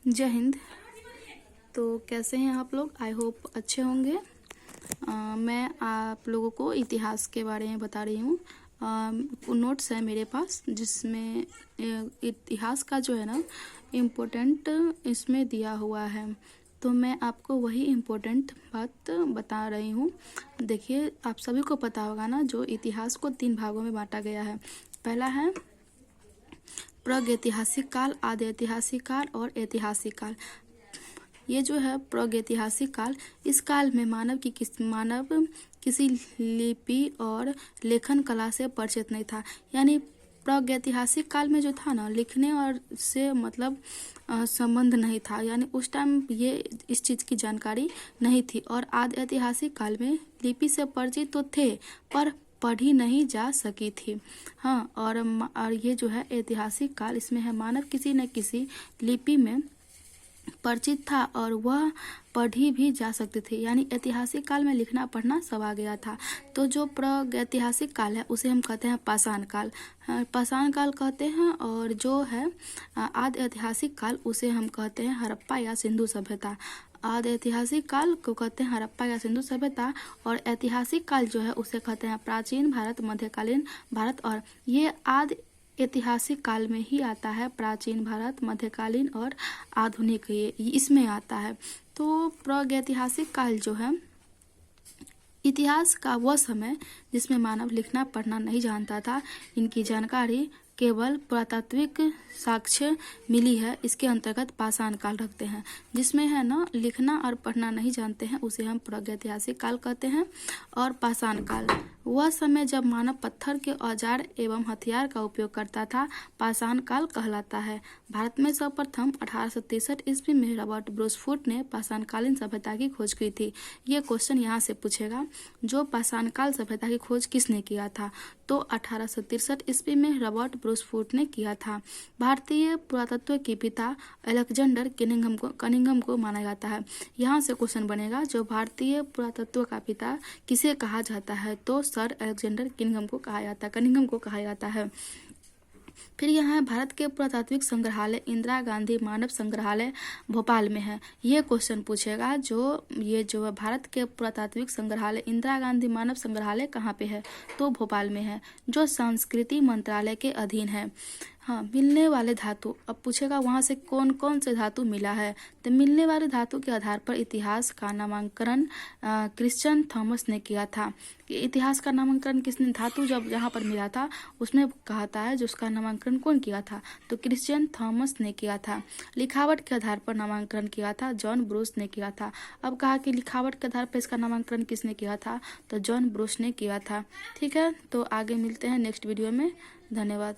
जय हिंद। तो कैसे हैं आप लोग? आई होप अच्छे होंगे। मैं आप लोगों को इतिहास के बारे में बता रही हूँ। नोट्स है मेरे पास जिसमें इतिहास का जो है ना इम्पोर्टेंट इसमें दिया हुआ है, तो मैं आपको वही इम्पोर्टेंट बात बता रही हूँ। देखिए, आप सभी को पता होगा ना, जो इतिहास को 3 भागों में बांटा गया है। पहला है प्रागैतिहासिक काल, आदि ऐतिहासिक काल और ऐतिहासिक काल। ये जो है प्रागैतिहासिक काल, इस काल में मानव किसी लिपि और लेखन कला से परिचित नहीं था। यानी प्रागैतिहासिक काल में जो था ना, लिखने और से मतलब संबंध नहीं था, यानी उस टाइम ये इस चीज़ की जानकारी नहीं थी। और आदि ऐतिहासिक काल में लिपि से परिचित तो थे पर पढ़ी नहीं जा सकी थी। हाँ, और ये जो है ऐतिहासिक काल, इसमें है मानव किसी न किसी लिपि में परिचित था और वह पढ़ी भी जा सकती थी। यानी ऐतिहासिक काल में लिखना पढ़ना सब आ गया था। तो जो प्रागैतिहासिक काल है उसे हम कहते हैं पाषाण काल, पाषाण काल कहते हैं। और जो है आदि ऐतिहासिक काल उसे हम कहते हैं हड़प्पा या सिंधु सभ्यता। आदि ऐतिहासिक काल को कहते हैं हड़प्पा या सिंधु सभ्यता, और ऐतिहासिक काल जो है उसे कहते हैं प्राचीन भारत, मध्यकालीन भारत। और ये आदि ऐतिहासिक काल में ही आता है, प्राचीन भारत, मध्यकालीन और आधुनिक, ये इसमें आता है। तो प्रागैतिहासिक काल जो है इतिहास का वह समय जिसमें मानव लिखना पढ़ना नहीं जानता था। इनकी जानकारी केवल पुरातात्विक साक्ष्य मिली है, इसके अंतर्गत पाषाण काल रखते हैं। जिसमें है ना लिखना और पढ़ना नहीं जानते हैं उसे हम प्रागैतिहासिक काल कहते हैं। और पाषाण काल वह समय जब मानव पत्थर के औजार एवं हथियार का उपयोग करता था, पाषाण काल कहलाता है। भारत में सर्वप्रथम 1863 ईस्वी में रॉबर्ट ब्रूस फुट ने पाषाणकालीन सभ्यता की खोज की थी। ये क्वेश्चन यहाँ से पूछेगा, जो पाषाण काल सभ्यता की खोज किसने किया था? तो 1863 ईस्वी में रॉबर्ट ब्रूस फुट ने किया था। भारतीय पुरातत्व के पिता अलेक्जेंडर कनिंघम को माना जाता है। यहाँ से क्वेश्चन बनेगा, जो भारतीय पुरातत्व का पिता किसे कहा जाता है? तो सर अलेक्जेंडर कनिंघम को कहा जाता है। फिर यहाँ है भारत के पुरातात्विक संग्रहालय इंदिरा गांधी मानव संग्रहालय भोपाल में है। ये क्वेश्चन पूछेगा, जो है भारत के पुरातात्विक संग्रहालय इंदिरा गांधी मानव संग्रहालय कहाँ पे है? तो भोपाल में है, जो संस्कृति मंत्रालय के अधीन है। हाँ, मिलने वाले धातु, अब पूछेगा वहाँ से कौन कौन से धातु मिला है। तो मिलने वाले धातु के आधार पर इतिहास का नामांकन क्रिश्चियन थॉमस ने किया था। इतिहास का नामांकन किसने? धातु जब जहाँ पर मिला था उसमें कहता है, जो उसका नामांकन कौन किया था? तो क्रिश्चियन थॉमस ने किया था। लिखावट के आधार पर नामांकन किया था, जॉन ब्रूस ने किया था। अब कहा कि लिखावट के आधार पर इसका नामांकन किसने किया था? तो जॉन ब्रूस ने किया था। ठीक है, तो आगे मिलते हैं नेक्स्ट वीडियो में। धन्यवाद।